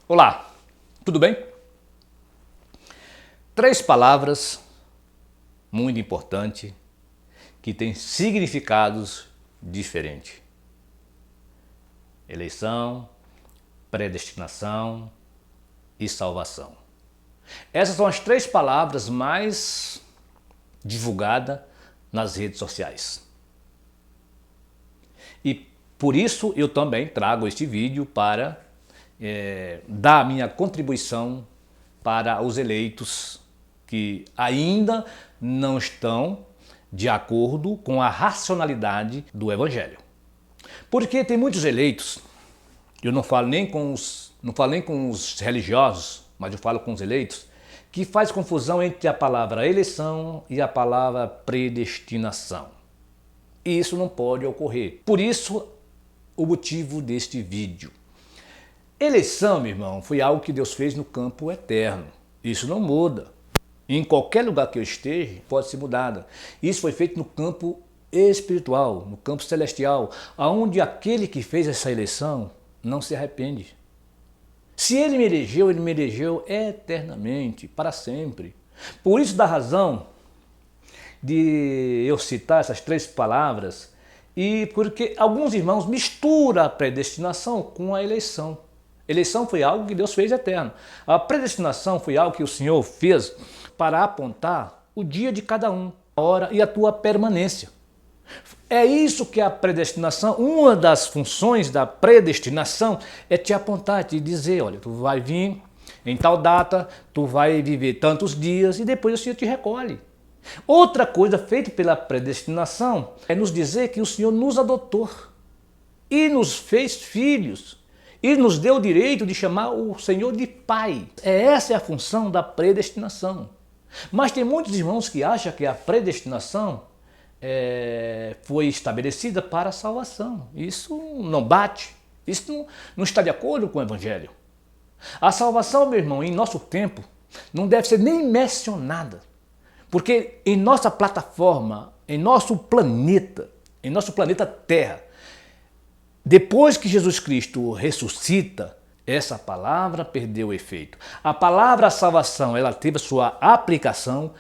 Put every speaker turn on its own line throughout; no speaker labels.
Olá, tudo bem? Três palavras muito importantes que têm significados diferentes: eleição, predestinação e salvação. Essas são as três palavras mais divulgadas nas redes sociais. E por isso eu também trago este vídeo para dar a minha contribuição para os eleitos que ainda não estão de acordo com a racionalidade do Evangelho. Porque tem muitos eleitos, eu não falo nem com os religiosos, mas eu falo com os eleitos, que faz confusão entre a palavra eleição e a palavra predestinação. E isso não pode ocorrer. Por isso, o motivo deste vídeo. Eleição, meu irmão, foi algo que Deus fez no campo eterno. Isso não muda. Em qualquer lugar que eu esteja, pode ser mudada. Isso foi feito no campo espiritual, no campo celestial, onde aquele que fez essa eleição não se arrepende. Se ele me elegeu eternamente, para sempre. Por isso dá razão de eu citar essas três palavras, e porque alguns irmãos misturam a predestinação com a eleição. Eleição foi algo que Deus fez eterno. A predestinação foi algo que o Senhor fez para apontar o dia de cada um, a hora e a tua permanência. É isso que a predestinação, uma das funções da predestinação é te apontar, te dizer, olha, tu vai vir em tal data, tu vai viver tantos dias e depois o Senhor te recolhe. Outra coisa feita pela predestinação é nos dizer que o Senhor nos adotou e nos fez filhos e nos deu o direito de chamar o Senhor de Pai. Essa é a função da predestinação. Mas tem muitos irmãos que acham que a predestinação foi estabelecida para a salvação. Isso não bate, isso não está de acordo com o Evangelho. A salvação, meu irmão, em nosso tempo, não deve ser nem mencionada. Porque em nossa plataforma, em nosso planeta Terra, depois que Jesus Cristo ressuscita, essa palavra perdeu o efeito. A palavra salvação, ela teve a sua aplicação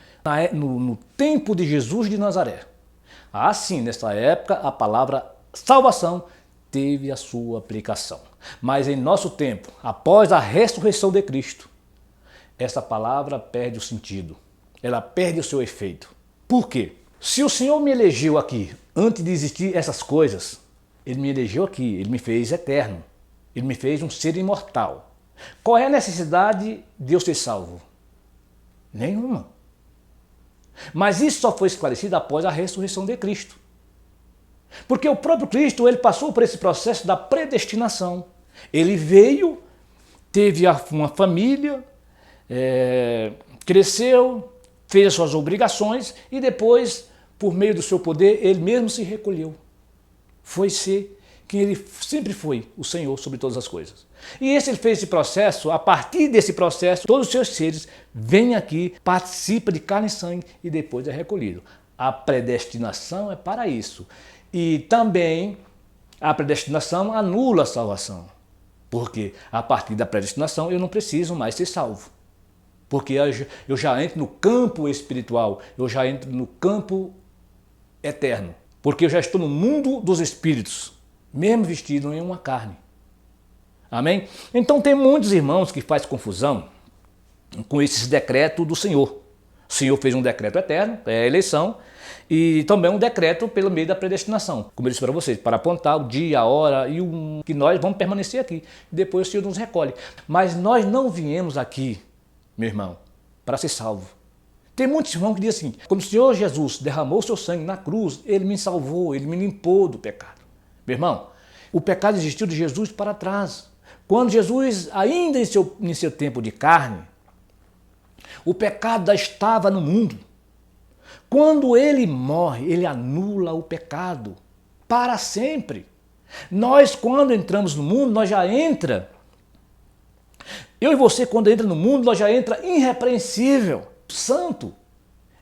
no tempo de Jesus de Nazaré. Assim, nessa época, a palavra salvação teve a sua aplicação. Mas em nosso tempo, após a ressurreição de Cristo, essa palavra perde o sentido. Ela perde o seu efeito. Por quê? Se o Senhor me elegeu aqui, antes de existir essas coisas, Ele me elegeu aqui, Ele me fez eterno, Ele me fez um ser imortal. Qual é a necessidade de eu ser salvo? Nenhuma. Mas isso só foi esclarecido após a ressurreição de Cristo. Porque o próprio Cristo, ele passou por esse processo da predestinação. Ele veio, teve uma família, cresceu, fez as suas obrigações e depois, por meio do seu poder, ele mesmo se recolheu. Foi ser quem ele sempre foi, o Senhor sobre todas as coisas. E ele fez esse processo, a partir desse processo, todos os seus seres vêm aqui, participam de carne e sangue e depois é recolhido. A predestinação é para isso. E também a predestinação anula a salvação. Porque a partir da predestinação eu não preciso mais ser salvo. Porque eu já entro no campo espiritual, eu já entro no campo eterno. Porque eu já estou no mundo dos espíritos, mesmo vestido em uma carne. Amém? Então tem muitos irmãos que fazem confusão com esses decretos do Senhor. O Senhor fez um decreto eterno, é a eleição, e também um decreto pelo meio da predestinação. Como eu disse para vocês, para apontar o dia, a hora e que nós vamos permanecer aqui. Depois o Senhor nos recolhe. Mas nós não viemos aqui, meu irmão, para ser salvo. Tem muitos irmãos que dizem assim, quando o Senhor Jesus derramou seu sangue na cruz, Ele me salvou, Ele me limpou do pecado. Meu irmão, o pecado existiu de Jesus para trás. Quando Jesus, ainda em seu tempo de carne, o pecado já estava no mundo. Quando Ele morre, Ele anula o pecado para sempre. Nós, quando entramos no mundo, nós já entra. Eu e você, quando entra no mundo, nós já entra irrepreensível, santo.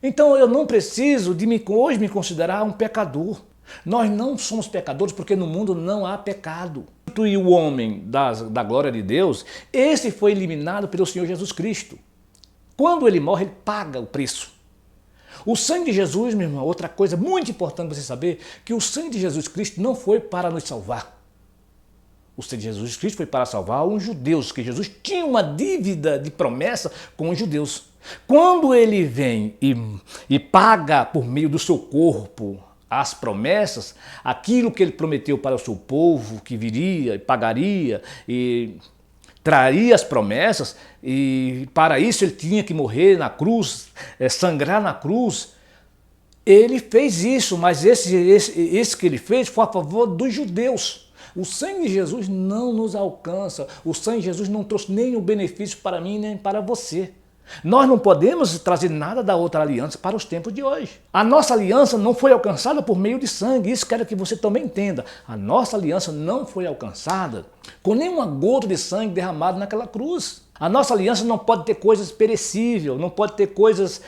Então eu não preciso de hoje me considerar um pecador. Nós não somos pecadores porque no mundo não há pecado. substituir o homem da glória de Deus, esse foi eliminado pelo Senhor Jesus Cristo. Quando ele morre, ele paga o preço. O sangue de Jesus, meu irmão, outra coisa muito importante você saber, que o sangue de Jesus Cristo não foi para nos salvar. O sangue de Jesus Cristo foi para salvar os judeus, que Jesus tinha uma dívida de promessa com os judeus. Quando ele vem e paga por meio do seu corpo as promessas, aquilo que ele prometeu para o seu povo, que viria e pagaria e traria as promessas, e para isso ele tinha que morrer na cruz, sangrar na cruz. Ele fez isso, mas esse que ele fez foi a favor dos judeus. O sangue de Jesus não nos alcança, o sangue de Jesus não trouxe nenhum benefício para mim nem para você. Nós não podemos trazer nada da outra aliança para os tempos de hoje. A nossa aliança não foi alcançada por meio de sangue, isso quero que você também entenda. A nossa aliança não foi alcançada com nenhuma gota de sangue derramado naquela cruz. A nossa aliança não pode ter coisas perecíveis, não pode ter coisas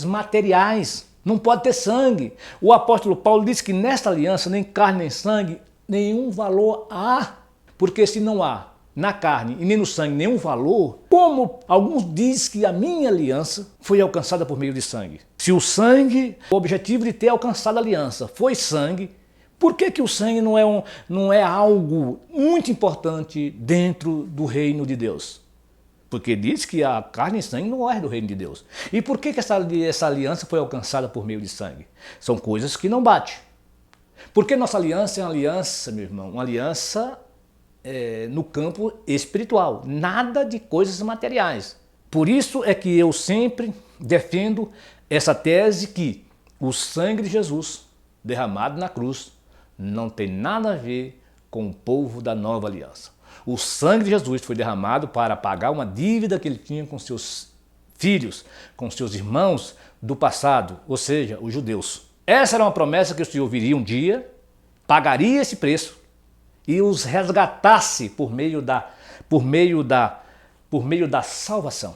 materiais, não pode ter sangue. O apóstolo Paulo disse que nesta aliança nem carne nem sangue nenhum valor há, porque se não há na carne e nem no sangue nenhum valor, como alguns dizem que a minha aliança foi alcançada por meio de sangue. Se o sangue, o objetivo de ter alcançado a aliança foi sangue, por que o sangue não é algo muito importante dentro do reino de Deus? Porque diz que a carne e sangue não é do reino de Deus. E por que essa aliança foi alcançada por meio de sangue? São coisas que não batem. Porque nossa aliança é uma aliança, meu irmão, uma aliança no campo espiritual, nada de coisas materiais. Por isso é que eu sempre defendo essa tese que o sangue de Jesus derramado na cruz não tem nada a ver com o povo da nova aliança. O sangue de Jesus foi derramado para pagar uma dívida que ele tinha com seus filhos, com seus irmãos do passado, ou seja, os judeus. Essa era uma promessa que o Senhor viria um dia, pagaria esse preço e os resgatasse por meio da salvação.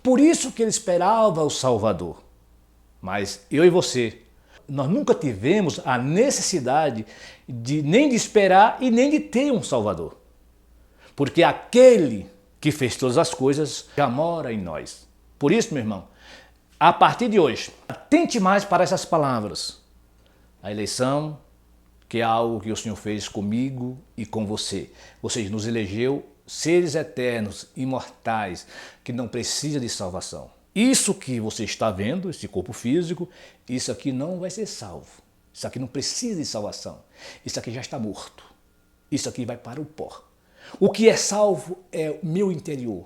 Por isso que ele esperava o Salvador. Mas eu e você, nós nunca tivemos a necessidade nem de esperar e nem de ter um Salvador. Porque aquele que fez todas as coisas já mora em nós. Por isso, meu irmão, a partir de hoje, atente mais para essas palavras. A eleição, que é algo que o Senhor fez comigo e com você. Ou seja, nos elegeu seres eternos, imortais, que não precisam de salvação. Isso que você está vendo, esse corpo físico, isso aqui não vai ser salvo. Isso aqui não precisa de salvação. Isso aqui já está morto. Isso aqui vai para o pó. O que é salvo é o meu interior,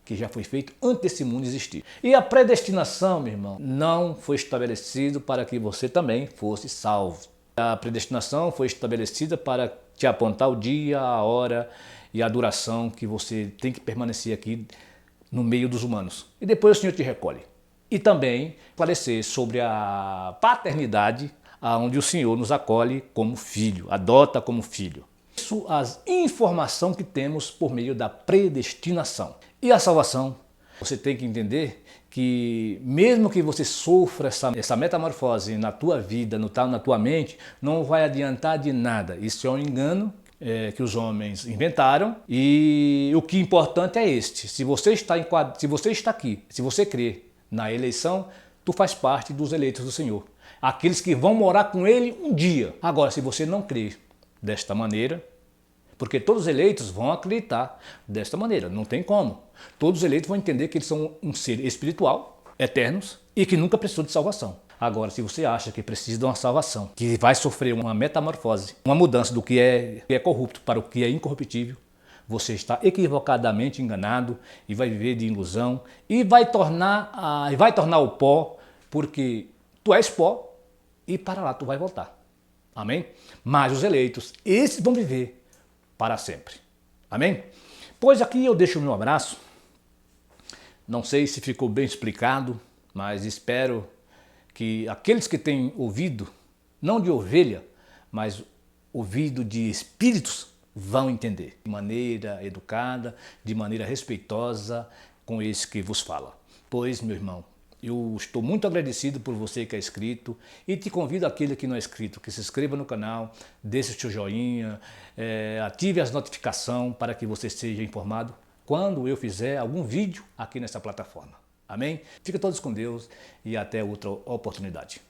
que já foi feito antes desse mundo existir. E a predestinação, meu irmão, não foi estabelecido para que você também fosse salvo. A predestinação foi estabelecida para te apontar o dia, a hora e a duração que você tem que permanecer aqui no meio dos humanos. E depois o Senhor te recolhe. E também esclarecer sobre a paternidade, onde o Senhor nos acolhe como filho, adota como filho. Isso as informações que temos por meio da predestinação. E a salvação, você tem que entender que mesmo que você sofra essa metamorfose na tua vida, na tua mente, não vai adiantar de nada. Isso é um engano que os homens inventaram, e o que é importante é este: se você está aqui, se você crê na eleição, tu faz parte dos eleitos do Senhor, aqueles que vão morar com Ele um dia. Agora, se você não crê desta maneira, porque todos os eleitos vão acreditar desta maneira, não tem como. Todos os eleitos vão entender que eles são um ser espiritual, eternos, e que nunca precisou de salvação. Agora, se você acha que precisa de uma salvação, que vai sofrer uma metamorfose, uma mudança do que é corrupto para o que é incorruptível, você está equivocadamente enganado e vai viver de ilusão e vai tornar o pó, porque tu és pó e para lá tu vai voltar. Amém? Mas os eleitos, esses vão viver para sempre. Amém? Pois aqui eu deixo o meu abraço. Não sei se ficou bem explicado, mas espero que aqueles que têm ouvido, não de ovelha, mas ouvido de espíritos, vão entender de maneira educada, de maneira respeitosa com esse que vos fala. Pois, meu irmão, Eu estou muito agradecido por você que é inscrito e te convido aquele que não é inscrito, que se inscreva no canal, deixe o seu joinha, ative as notificações para que você seja informado quando eu fizer algum vídeo aqui nessa plataforma. Amém? Fiquem todos com Deus e até outra oportunidade.